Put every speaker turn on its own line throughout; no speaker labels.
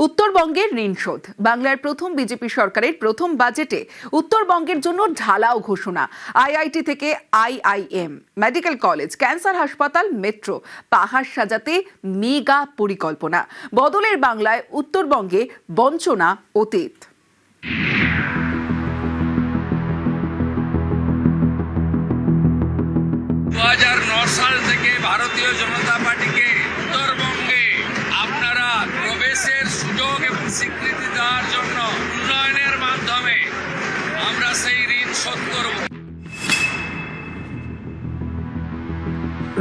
উত্তরবঙ্গের ঋণ শোধ বাংলার প্রথম বিজেপি সরকারের প্রথম বাজেটে উত্তরবঙ্গের জন্য ঢালাও ঘোষণা। আইআইটি থেকে আইআইএম, মেডিকেল কলেজ, ক্যান্সার হাসপাতাল, মেট্রো, পাহাড় সাজাতে মেগা পরিকল্পনা। বদলের বাংলায় উত্তরবঙ্গে বঞ্চনা অতীত।
2009 সাল থেকে ভারতীয় জনতা পার্টিকে উত্তরবঙ্গে আপনারা প্রবেশের সুযোগ এবং স্বীকৃতি দেওয়ার জন্য উন্নয়নের মাধ্যমে আমরা সেই ঋণ শোধ করব।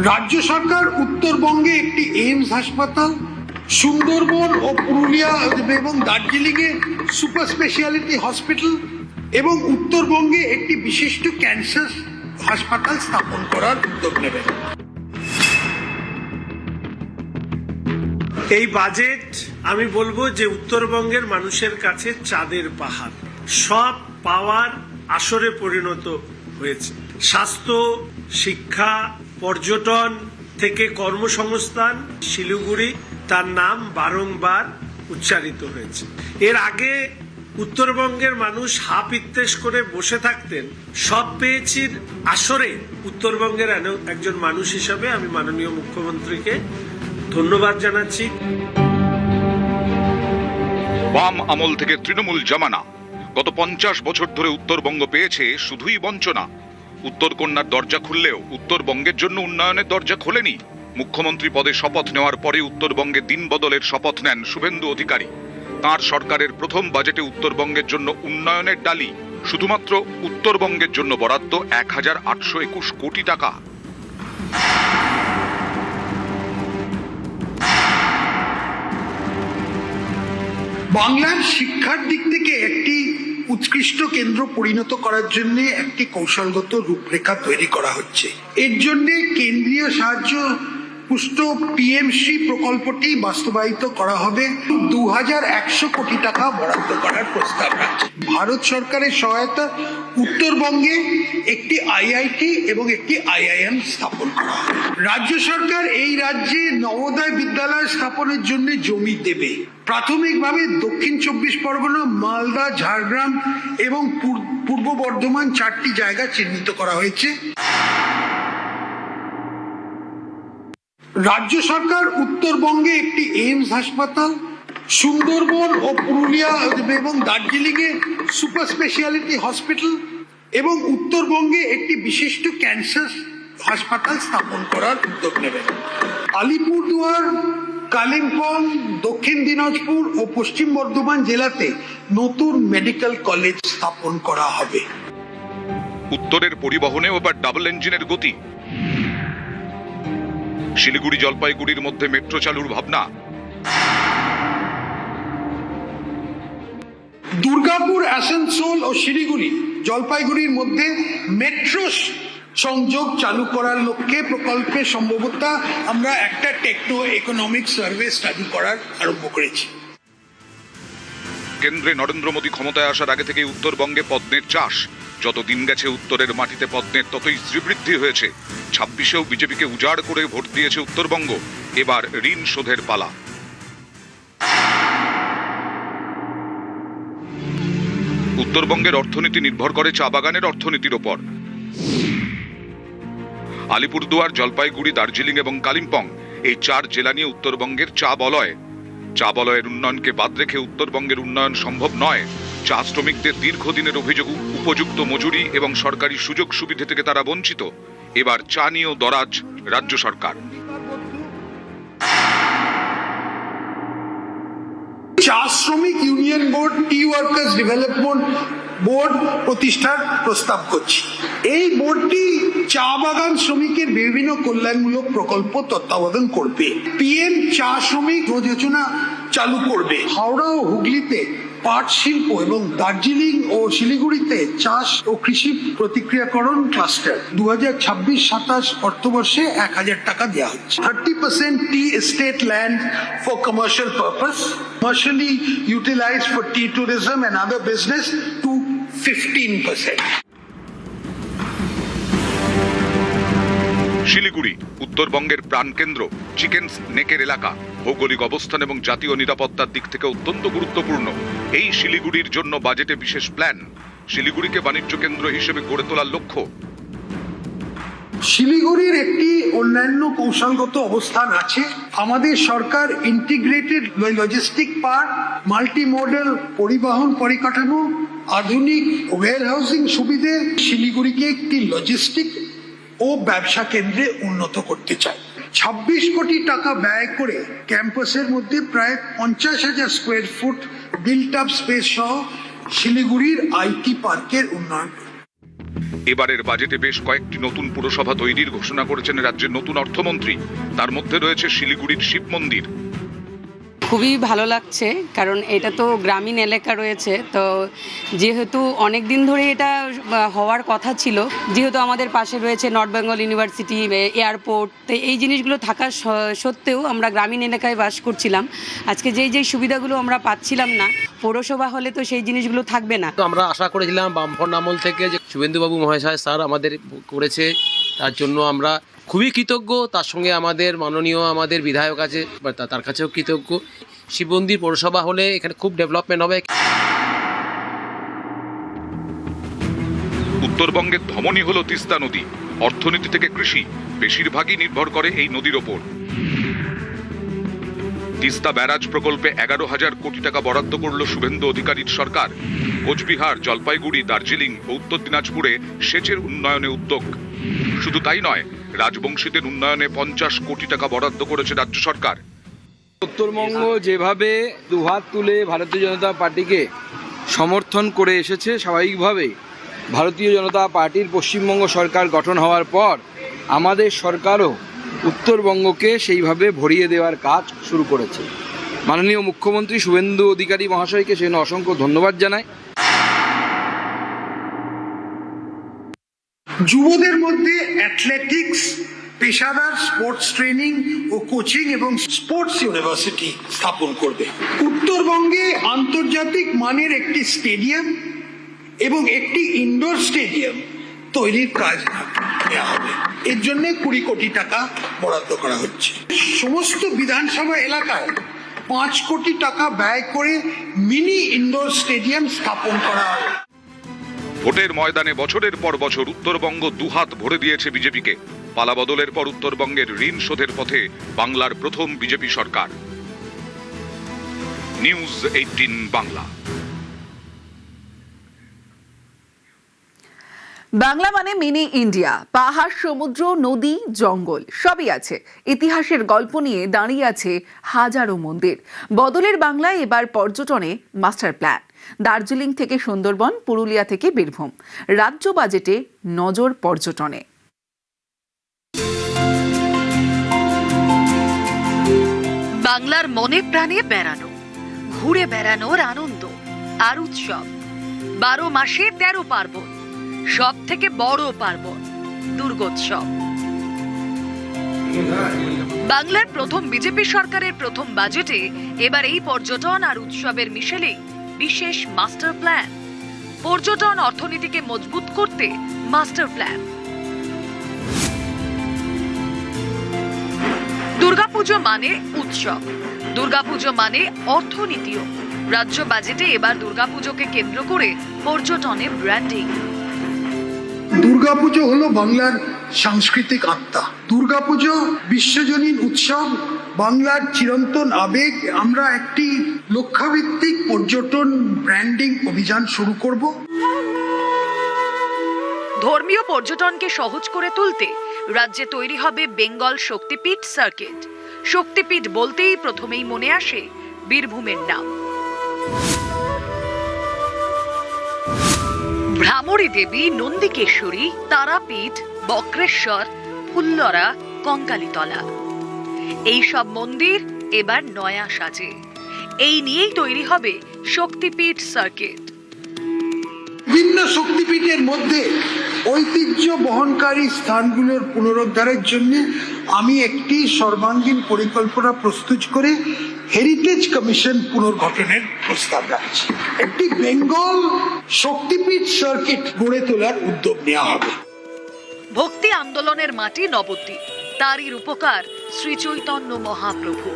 রাজ্য সরকার উত্তরবঙ্গে একটি এইমস হাসপাতাল, সুন্দরবন ও পুরুলিয়া এবং দার্জিলিংয়ে সুপার স্পেশালিটি হসপিটাল এবং উত্তরবঙ্গে একটি বিশিষ্ট ক্যান্সার হাসপাতাল স্থাপন করার উদ্যোগ নেবে।
এই বাজেট আমি বলবো যে উত্তরবঙ্গের মানুষের কাছে চাঁদের পাহাড়, সব পাওয়ার আসরে পরিণত হয়েছে। স্বাস্থ্য, শিক্ষা, পর্যটন থেকে কর্মসংস্থান, শিলিগুড়ি তার নাম বারংবার উচ্চারিত হয়েছে। এর আগে উত্তরবঙ্গের মানুষ হাপ ইত্তেশ করে বসে থাকতেন। সব পেয়েছির আসরে উত্তরবঙ্গের একজন মানুষ হিসাবে আমি মাননীয় মুখ্যমন্ত্রীকে ধন্যবাদ জানাচ্ছি।
বাম আমল থেকে তৃণমূল জামানা গত 50 বছর ধরে উত্তরবঙ্গ পেয়েছে শুধুই বঞ্চনা। উত্তরকন্যার দরজা খুললেও উত্তরবঙ্গের জন্য উন্নয়নের দরজা খোলেনি। মুখ্যমন্ত্রী পদে শপথ নেওয়ার পরে উত্তরবঙ্গে দিন বদলের শপথ নেন শুভেন্দু অধিকারী। তাঁর সরকারের প্রথম বাজেটে উত্তরবঙ্গের জন্য উন্নয়নের ডালি, শুধুমাত্র উত্তরবঙ্গের জন্য বরাদ্দ 1821 কোটি টাকা।
বাংলার শিক্ষার দিক থেকে একটি উৎকৃষ্ট কেন্দ্র পরিণত করার জন্য একটি কৌশলগত রূপরেখা তৈরি করা হচ্ছে। এর জন্য কেন্দ্রীয় সাহায্য পুষ্ট পিএমসি প্রকল্পটি বাস্তবায়িত করা হবে। 2100 কোটি টাকা বরাদ্দ করার প্রস্তাব রাখছে। ভারত সরকারের সহায়তা উত্তরবঙ্গে একটি আইআইটি এবং একটি আইআইএম স্থাপন করা হবে। রাজ্য সরকার এই রাজ্যে নবোদয় বিদ্যালয় স্থাপনের জন্য জমি দেবে। প্রাথমিকভাবে দক্ষিণ 24 পরগনা, মালদা, ঝাড়গ্রাম এবং পূর্ব বর্ধমান 4টি জায়গা চিহ্নিত করা হয়েছে। রাজ্য সরকার উত্তরবঙ্গে একটি এইমস হাসপাতাল, সুন্দরবন ও পুরুলিয়া এবং দার্জিলিংয়ে সুপার স্পেশালিটি হসপিটাল এবং উত্তরবঙ্গে একটি বিশিষ্ট ক্যান্সার হাসপাতাল স্থাপন করার উদ্যোগ নেবে। আলিপুরদুয়ার, কালিম্পং, দক্ষিণ দিনাজপুর ও পশ্চিম বর্ধমান জেলাতে নতুন মেডিকেল কলেজ স্থাপন করা হবে।
উত্তরের পরিবহনেও এবার ডাবল ইঞ্জিনের গতি। শিলিগুড়ি জলপাইগুড়ির মধ্যে মেট্রো চালুর ভাবনা।
দুর্গাপুর, আসানসোল ও শিলিগুড়ি জলপাইগুড়ির মধ্যে মেট্রো সংযোগ চালু করার লক্ষ্যে প্রকল্পে সম্ভবত আমরা একটা টেকনো ইকোনমিক সার্ভে স্টাডি করার আরম্ভ করেছি।
কেন্দ্রে নরেন্দ্র মোদী ক্ষমতায় আসার আগে থেকে উত্তরবঙ্গে পদ্মের চাষ। যত দিন গেছে উত্তরের মাটিতে পদ্মের ততই শ্রীবৃদ্ধি হয়েছে। 26এও বিজেপিকে উজাড় করে ভোট দিয়েছে উত্তরবঙ্গ। এবার ঋণ শোধের পালা। উত্তরবঙ্গের অর্থনীতি নির্ভর করে চা বাগানের অর্থনীতির ওপর। আলিপুরদুয়ার, জলপাইগুড়ি, দার্জিলিং এবং কালিম্পং এই 4 জেলা নিয়ে উত্তরবঙ্গের চা বলয়। চা বলয়ের উন্নয়নকে বাদ রেখে উত্তরবঙ্গের উন্নয়ন সম্ভব নয়। চা শ্রমিকদের দীর্ঘদিনের অভিযোগ উপযুক্ত মজুরি এবং সরকারি সুযোগ সুবিধা থেকে তারা বঞ্চিত। এবার চা নিয়েও দরাজ রাজ্য সরকার।
চা শ্রমিক ইউনিয়ন বোর্ড, টি ওয়ার্কার্স ডেভেলপমেন্ট বোর্ড প্রতিষ্ঠার প্রস্তাব করছি। এই বোর্ডটি চা বাগান শ্রমিকের বিভিন্ন কল্যাণমূলক প্রকল্প তত্ত্বাবধান করবে। পিএম চা শ্রমিক যোজনা চালু করবে। হাওড়া ও হুগলিতে পাট শিল্প এবং দার্জিলিং ও শিলিগুড়িতে চাষ ও কৃষি প্রতিক্রিয়াকরণ ক্লাস্টার 2026-27 অর্থবর্ষে 1000 টাকা দেওয়া হচ্ছে। 30% tea estate land for commercial purpose, commercially utilized for tea tourism and other business to 15%.
Siliguri উত্তরবঙ্গের প্রাণকেন্দ্র, চিকেন নেকের এলাকা। ভৌগোলিক অবস্থান এবং জাতীয় নিরাপত্তার দিক থেকে অত্যন্ত গুরুত্বপূর্ণ এই শিলিগুড়ির জন্য বাজেটে বিশেষ প্ল্যান। শিলিগুড়িকে বাণিজ্য কেন্দ্র হিসেবে গড়ে তোলার লক্ষ্য।
শিলিগুড়ির একটি অন্যান্য কৌশলগত অবস্থান আছে। আমাদের সরকার integrated logistic park, multi modal পরিবহন পরিকাঠামো, আধুনিক ওয়্যারহাউসিং সুবিধে শিলিগুড়িকে একটি লজিস্টিক ও ব্যবসা কেন্দ্রে উন্নত করতে চায়। 26 কোটি টাকা ব্যয় করে ক্যাম্পাসের মধ্যে প্রায় 50,000 square foot built up space সহ শিলিগুড়ির আইটি পার্কের উন্নয়ন।
এবারের বাজেটে বেশ কয়েকটি নতুন পুরসভা তৈরির ঘোষণা করেছেন রাজ্যের নতুন অর্থমন্ত্রী। তার মধ্যে রয়েছে শিলিগুড়ির শিব মন্দির।
খুবই ভালো লাগছে, কারণ এটা তো গ্রামীণ এলাকা রয়েছে, তো যেহেতু অনেক দিন ধরে এটা হওয়ার কথা ছিল, যেহেতু আমাদের পাশে রয়েছে নর্থ বেঙ্গল ইউনিভার্সিটি, এয়ারপোর্ট, তো এই জিনিসগুলো থাকা সত্ত্বেও আমরা গ্রামীণ এলাকায় বাস করছিলাম। আজকে যেই সুবিধাগুলো আমরা পাচ্ছিলাম না, পৌরসভা হলে তো সেই জিনিসগুলো থাকবে না।
তো আমরা আশা করেছিলাম বামফ্রন্ট আমল থেকে যে শুভেন্দুবাবু মহাশয় স্যার আমাদের করেছে, তার জন্য আমরা খুবই কৃতজ্ঞ। তার সঙ্গে আমাদের মাননীয় আমাদের বিধায়ক আছে, তার কাছেও কৃতজ্ঞ। শিব মন্দির পৌরসভা হলে এখানে খুব ডেভেলপমেন্ট হবে।
উত্তরবঙ্গের ধমনী হল তিস্তা নদী। অর্থনীতি থেকে কৃষি বেশিরভাগই নির্ভর করে এই নদীর ওপর। তিস্তা ব্যারাজ প্রকল্পে 11,000 কোটি টাকা বরাদ্দ করল শুভেন্দু অধিকারীর সরকার। কোচবিহার, জলপাইগুড়ি, দার্জিলিং ও উত্তর দিনাজপুরে সেচের উন্নয়নে উদ্যোগ। শুধু তাই নয়, রাজবংশীদের উন্নয়নে 50 কোটি টাকা বরাদ্দ করেছে রাজ্য সরকার।
উত্তরবঙ্গ যেভাবে দুহাত তুলে ভারতীয় জনতা পার্টিকে সমর্থন করে এসেছে, স্বাভাবিকভাবে ভারতীয় জনতা পার্টির পশ্চিমবঙ্গ সরকার গঠন হওয়ার পর আমাদের সরকারও উত্তরবঙ্গকে সেইভাবে ভরিয়ে দেওয়ার কাজ শুরু করেছে। মাননীয় মুখ্যমন্ত্রী শুভেন্দু অধিকারী মহাশয়কে সেজন্য অসংখ্য ধন্যবাদ জানাই।
যুবদের মধ্যে অ্যাথলেটিক্স, পেশাদার স্পোর্টস ট্রেনিং ও কোচিং এবং স্পোর্টস ইউনিভার্সিটি স্থাপন করবে। উত্তরবঙ্গে আন্তর্জাতিক মানের একটি স্টেডিয়াম এবং একটি ইনডোর স্টেডিয়াম তৈরির কাজ নেওয়া হবে। এর জন্য 20 কোটি টাকা বরাদ্দ করা হচ্ছে। সমস্ত বিধানসভা এলাকায় 5 কোটি টাকা ব্যয় করে মিনি ইনডোর স্টেডিয়াম স্থাপন করা হবে।
ভোটের ময়দানে বছরের পর বছর উত্তরবঙ্গ দুহাত ভরে দিয়েছে বিজেপিকে। পালাবদলের পর উত্তরবঙ্গের ঋণ শোধের পথে বাংলার প্রথম বিজেপি সরকার। নিউজ 18 বাংলা।
বাংলা মানে মিনি ইন্ডিয়া। পাহাড়, সমুদ্র, নদী, জঙ্গল সবই আছে। ইতিহাসের গল্প নিয়ে দাঁড়িয়ে আছে হাজারো মন্দির। বদলের বাংলায় এবার পর্যটনে মাস্টার প্ল্যান। দার্জিলিং থেকে সুন্দরবন, পুরুলিয়া থেকে বীরভূম। রাজ্য বাজেটে নজর পর্যটনে।
বাংলার মনে প্রাণে বেড়ানো, ঘুরে বেড়ানোর আনন্দ আর উৎসব। 12 মাসে 13 পার্বণ, সব থেকে বড় পার্বণ দুর্গোৎসব। বাংলার প্রথম বিজেপি সরকারের প্রথম বাজেটে এবার এই পর্যটন আর উৎসবের মিশেলেই বিশেষ মাস্টার প্ল্যান। পর্যটন অর্থনীতিকে মজবুত করতে মাস্টার প্ল্যান। দুর্গাপুজো মানে উৎসব, দুর্গাপুজো মানে অর্থনীতিও। রাজ্য বাজেটে এবার দুর্গাপুজোকে কেন্দ্র করে পর্যটনে ব্র্যান্ডিং।
দুর্গাপুজো হলো বাংলার সাংস্কৃতিক আত্মা। দুর্গাপুজো বিশ্বজনীন উৎসব, বাংলার চিরন্তন আবেগ। আমরা একটি লক্ষ্যভিত্তিক পর্যটন ব্র্যান্ডিং অভিযান শুরু করব।
ধর্মীয় পর্যটনকে সহজ করে তুলতে রাজ্যে তৈরি হবে বেঙ্গল শক্তিপীঠ সার্কিট। শক্তিপীঠ বলতেই প্রথমেই মনে আসে বীরভূমের নাম। ভ্রামরী দেবী, নন্দিকেশ্বরী, তারাপীঠ, বক্রেশ্বর, ফুল্লরা, কঙ্কালীতলা, এই সব মন্দির এবার নয়া সাজে। এই নিয়েই তৈরি হবে শক্তিপীঠ সার্কিট।
বিভিন্ন শক্তিপীঠের মধ্যে ঐতিহ্য বহনকারী স্থানগুলোর পুনরুদ্ধারের জন্য আমি একটি সর্বাঙ্গীন পরিকল্পনা প্রস্তুত করে হেরিটেজ কমিশন পুনর্গঠনের প্রস্তাব রাখছি। একটি বেঙ্গল শক্তিপীঠ সার্কিট গড়ে তোলার উদ্যোগ নেওয়া হবে।
ভক্তি আন্দোলনের মাটি নবদ্বীপ, তারই রূপকার শ্রী চৈতন্য মহাপ্রভু।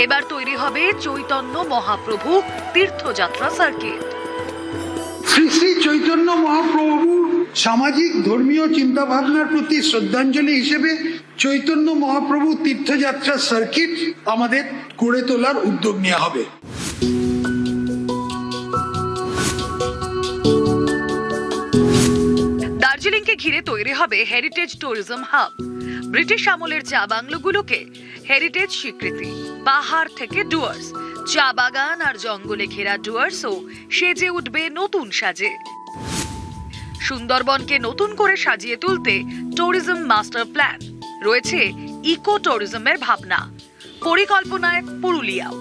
এবার তৈরি হবে চৈতন্য মহাপ্রভু তীর্থযাত্রা সার্কিট।
শ্রী শ্রী চৈতন্য মহাপ্রভুর সামাজিক ধর্মীয় চিন্তা ভাবনার প্রতি শ্রদ্ধাঞ্জলি হিসেবে চৈতন্য মহাপ্রভু তীর্থযাত্রা সার্কিট আমাদের গড়ে তোলার উদ্যোগ নেওয়া হবে।
দার্জিলিংকে ঘিরে তৈরি হবে হেরিটেজ ট্যুরিজম হাব। ব্রিটিশ আমলের চা বাংলোগুলোকে হেরিটেজ স্বীকৃতি। পাহাড় থেকে ডুয়ার্স, চা বাগান আর জঙ্গলে ঘেরা ডুয়ার্সও সেজে উঠবে নতুন সাজে। সুন্দরবনকে নতুন করে সাজিয়ে তুলতে ট্যুরিজম মাস্টার প্ল্যান রয়েছে। ইকো ট্যুরিজমের ভাবনা, পরিকল্পনায় পুরুলিয়াও।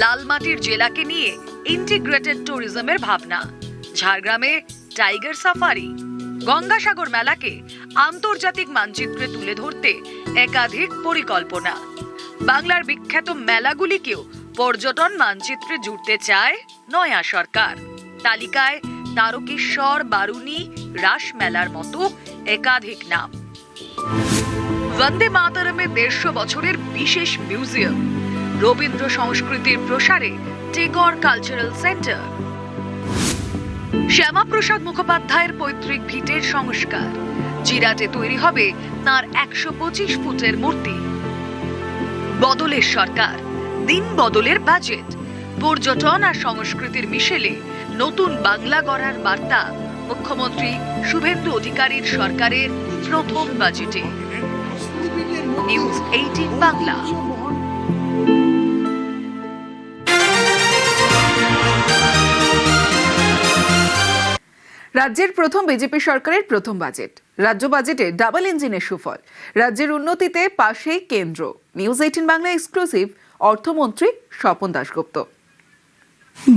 লালমাটির জেলাকে নিয়ে ইন্টিগ্রেটেড ট্যুরিজমের ভাবনা। ঝাড়গ্রামে টাইগার সাফারি। গঙ্গাসাগর মেলাকে আন্তর্জাতিক মানচিত্রে তুলে ধরতে একাধিক পরিকল্পনা। বাংলার বিখ্যাত মেলাগুলিকেও পর্যটন মানচিত্রে জুড়তে চায় নয়া সরকার। তালিকায় তারকেশ্বর, বারুণী, রাস মেলার মতো একাধিক নাম। বন্দে মাতরমে 150 বছরের বিশেষ মিউজিয়াম। রবীন্দ্র সংস্কৃতির প্রসারে টেগর কালচারাল সেন্টার। শ্যামাপ্রসাদ মুখোপাধ্যায়ের পৈতৃক ভিটের সংস্কার। জিরাটে তৈরি হবে তাঁর 125 ফুটের মূর্তি। বদলের সরকার, দিন বদলের বাজেট। পর্যটন আর সংস্কৃতির মিশেলে নতুন বাংলা গড়ার বার্তা মুখ্যমন্ত্রী শুভেন্দু অধিকারীর সরকারের প্রথম বাজেটে। নিউজ 18 বাংলা।
রাজ্যের প্রথম বিজেপি সরকারের প্রথম বাজেট। রাজ্য বাজেটে ডাবল ইঞ্জিনের সুফল। রাজ্যের উন্নতিতে পাশেই কেন্দ্র। নিউজ 18 বাংলা এক্সক্লুসিভ, অর্থমন্ত্রী স্বপন দাশগুপ্ত।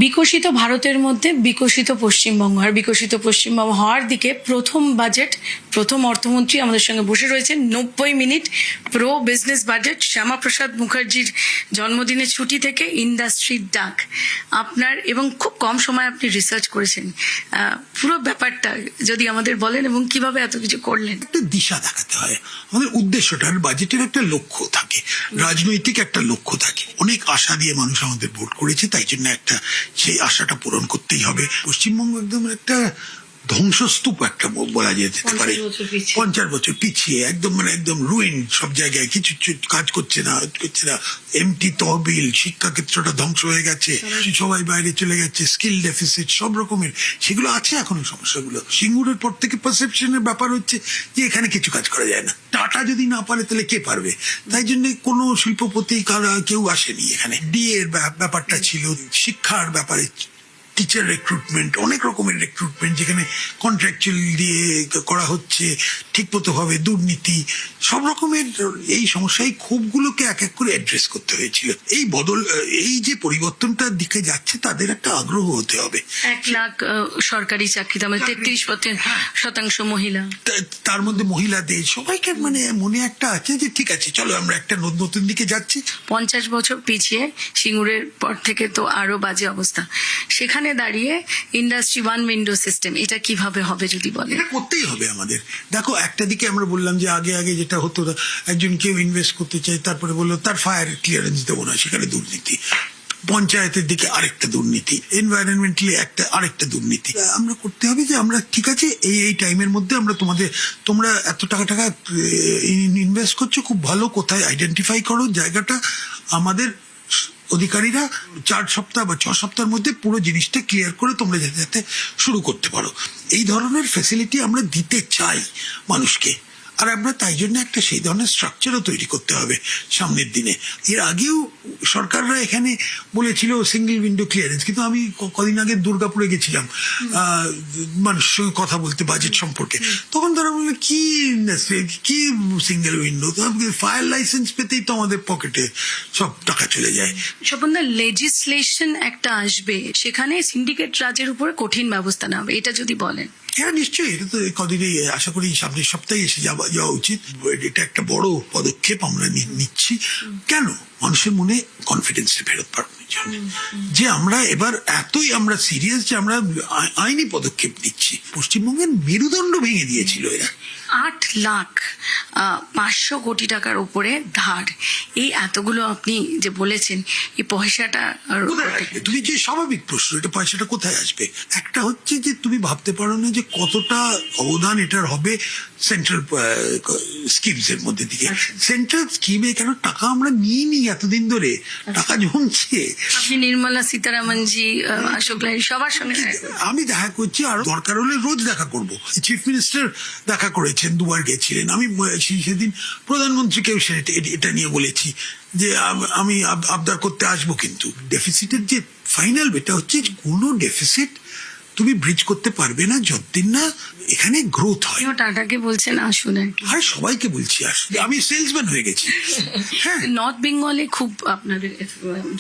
বিকশিত ভারতের মধ্যে বিকশিত পশ্চিমবঙ্গ, আর বিকশিত পশ্চিমবঙ্গ হওয়ার দিকে প্রথম বাজেট, প্রথম অর্থমন্ত্রী আমাদের সঙ্গে বসে রয়েছেন। 90 minute pro business budget. Shyamaprasad মুখার্জির জন্মদিনের ছুটি থেকে ইন্ডাস্ট্রির ডাক আপনার, এবং খুব কম সময় আপনি রিসার্চ করেছেন। পুরো ব্যাপারটা যদি আমাদের বলেন এবং কিভাবে এত কিছু করলেন।
একটা দিশা দেখাতে হয়। আমাদের উদ্দেশ্যটার বাজেটের একটা লক্ষ্য থাকে, রাজনৈতিক একটা লক্ষ্য থাকে। অনেক আশা দিয়ে মানুষ আমাদের ভোট করেছে, তাই জন্য একটা সেই আশাটা পূরণ করতেই হবে। পশ্চিমবঙ্গ একদম একটা ধ্বংসস্তূপ একটা বলা যেতে পারে। 50 বছর পিছিয়ে একদম, মানে একদম রুইন। সব জায়গায় কিছু কাজ করছে না। এমটি তহবিল, শিক্ষা ক্ষেত্রটা ধ্বংস হয়ে গেছে, সবাই বাইরে চলে গেছে, স্কিল ডেফিসিট সব রকমের সেগুলো আছে এখনো সমস্যাগুলো। সিঙ্গুরের পর থেকে পারসেপশনের ব্যাপার হচ্ছে যে এখানে কিছু কাজ করা যায় না। টাটা যদি না পারে তাহলে কে পারবে? তাই জন্য কোনো শিল্পপতি কেউ আসেনি এখানে। ডিএর ব্যাপারটা ছিল, শিক্ষার ব্যাপারে টিচার রিক্রুটমেন্ট, অনেক রকমের রিক্রুটমেন্ট যেখানে কন্ট্রাকচুয়াল দিয়ে করা হচ্ছে, ঠিকমতো ভাবে দুর্নীতি, সব রকমের এই সমস্যায় ক্ষোভগুলোকে এক এক করে অ্যাড্রেস করতে হয়েছিল। এই বদল, এই যে পরিবর্তনটার দিকে যাচ্ছে, তাদের একটা আগ্রহ হতে হবে।
1 লাখ সরকারি চাকরিতে আমাদের 33% মহিলা,
তার মধ্যে মহিলাদের সবাইকে মানে মনে একটা আছে যে ঠিক আছে, চলো আমরা একটা নতুন দিকে যাচ্ছি।
50 বছর পিছিয়ে সিঙ্গুরের পর থেকে তো আরো বাজে অবস্থা। সেখানে দাঁড়িয়ে ইন্ডাস্ট্রি 1 উইন্ডো সিস্টেম, এটা কিভাবে হবে যদি বলেন?
এটা করতেই হবে আমাদের। দেখো, একটা দিকে আমরা বললাম যে আগে যেটা হতো, একজন কেউ ইনভেস্ট করতে চায়, তারপরে বললো তার ফায়ার ক্লিয়ারেন্স দেবো না, সেখানে দুর্নীতি। পঞ্চায়েতের দিকে আরেকটা দুর্নীতি, এনভায়রনমেন্টালি আরেকটা দুর্নীতি। আমরা করতে হবে যে আমরা ঠিক আছে এই টাইমের মধ্যে আমরা তোমরা এত টাকা ইনভেস্ট করছো, খুব ভালো, কোথায় আইডেন্টিফাই করো জায়গাটা। আমাদের অধিকারীরা 4 সপ্তাহ বা 6 সপ্তাহের মধ্যে পুরো জিনিসটা ক্লিয়ার করে তোমরা যাতে শুরু করতে পারো। এই ধরনের ফ্যাসিলিটি আমরা দিতে চাই মানুষকে। আর আমরা তাই জন্য একটা সেই ধরনের স্ট্রাকচারও তৈরি করতে হবে সামনের দিনে। এর আগেও সরকাররা এখানে বলেছিল সিঙ্গেল উইন্ডো ক্লিয়ারেন্স, কিন্তু আমি কদিন আগে দুর্গাপুরে গেছিলাম মানুষের সঙ্গে কথা বলতে বাজেট সম্পর্কে। তখন তারা বললো কি সিঙ্গেল উইন্ডো, ফায়ার লাইসেন্স পেতেই তো আমাদের পকেটে সব টাকা চলে যায়।
স্বপনদা, লেজিসলেশন একটা আসবে, সেখানে সিন্ডিকেট রাজের উপরে কঠিন ব্যবস্থা নেওয়া হবে, এটা যদি বলেন।
হ্যাঁ, নিশ্চয়ই। এটা তো কদিনই, আশা করি সামনের সপ্তাহে এসে যাওয়া উচিত। এটা একটা বড় পদক্ষেপ আমরা নিচ্ছি। কেন? মানুষের মনে কনফিডেন্সটা ফেরত পাঠানোর জন্য, যে আমরা এবার এতই আমরা সিরিয়াস যে আমরা আইনি পদক্ষেপ নিচ্ছি। পশ্চিমবঙ্গের মেরুদণ্ড ভেঙে দিয়েছিল এরা।
8,500 কোটি টাকার উপরে ধার, এই এতগুলো আপনি যে বলেছেন, এই পয়সাটা
কোথায় আসবে? তুমি যে স্বাভাবিক প্রশ্ন, এটা পয়সাটা কোথায় আসবে? একটা হচ্ছে যে তুমি ভাবতে পারো না যে কতটা অবদান এটার হবে সেন্ট্রাল স্কিমস এর মধ্যে দিকে। সেন্ট্রাল স্কিমে কেন টাকা আমরা নিই এতদিন ধরে, টাকা জমছে।
আপনি নির্মলা সীতারামনজি, অশোক লাহিড়ী সবার সঙ্গে
আমি দেখা করছি, আর দরকার হলে রোজ দেখা করব। চিফ মিনিস্টার দেখা করেছেন, দুবার গেছিলেন। আমি সেদিন প্রধানমন্ত্রীকেও এটা নিয়ে বলেছি যে আমি আবদার করতে আসবো। কিন্তু ডেফিসিটের যে ফাইনাল বেটা হচ্ছে, কোনো ডেফিসিট তুমি ব্রিজ করতে পারবে না যতদিন না এখানে গ্রোথ হয়।
টাটাকে বলছেন আসুন আর কি।
আর সবাইকে বলছি আসুন, আমি সেলসম্যান হয়ে গেছি। হ্যাঁ,
নর্থ বেঙ্গলে খুব আপনাদের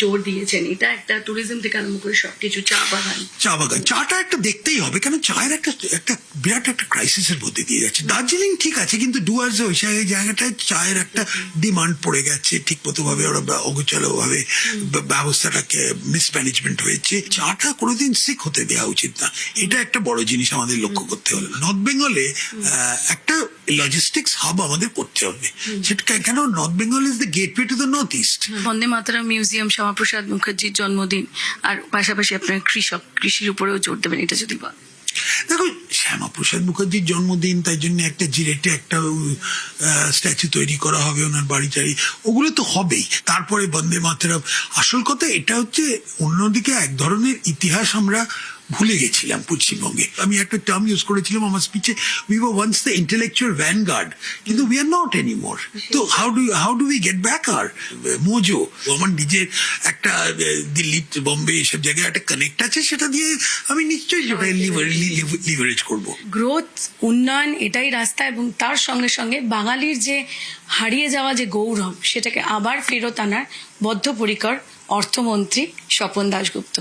জোর দিয়েছেন, এটা একটা ট্যুরিজম থেকে আরম্ভ করে সবকিছু, চা বাগান।
চাটা একটা দেখতেই হবে, কেন চায়ের একটা বিরাট একটা ক্রাইসিসের মধ্যে দিয়ে যাচ্ছে। দার্জিলিং ঠিক আছে, কিন্তু ডুয়ার্সে ওই জায়গাটায় চায়ের একটা ডিমান্ড পড়ে গেছে, ঠিক মতো ভাবে ওরা অগোছালো ভাবে ব্যবস্থাটাকে মিসম্যানেজমেন্ট হয়েছে। চাটা কোনোদিন সিক হতে দেওয়া উচিত না, এটা একটা বড় জিনিস আমাদের লক্ষ্য করতে হলো। নর্থ বেঙ্গলে একটা লজিস্টিক্স হাব আমাদের করতে হবে। সেটা কেন, North Bengal is the gateway to the North East.
Vande Mataram museum, Shyamaprasad মুখার্জির জন্মদিন, আর পাশাপাশি আপনার কৃষির উপরেও জোর দেবেন, এটা যদি বল।
দেখো, শ্যামাপ্রসাদ মুখার্জির জন্মদিন, তাই জন্য একটা জিরেটে একটা স্ট্যাচু তৈরি করা হবে, ওনার বাড়ি টাড়ি ওগুলো তো হবেই। তারপরে বন্দে মাতরম। আসল কথা এটা হচ্ছে, অন্যদিকে এক ধরনের ইতিহাস আমরা ভুলে গেছিলাম পশ্চিমবঙ্গে। আমি একটা টার্ম ইউজ করেছিলাম আমার স্পিচে, we were once the intellectual vanguard, কিন্তু উই আর নট এনিমোর। তো how do we get back our mojo? আমার নিজের একটা দিল্লি, বোম্বে এসব জায়গায় একটা কানেক্ট আছে, সেটা দিয়ে আমি নিশ্চয়ই লিভারেজ করবো।
গ্রোথ, উন্নয়ন, এটাই রাস্তা, এবং তার সঙ্গে সঙ্গে বাঙালির যে হারিয়ে যাওয়া যে গৌরব, সেটাকে আবার ফেরত আনার বদ্ধপরিকর অর্থমন্ত্রী স্বপন দাশগুপ্ত।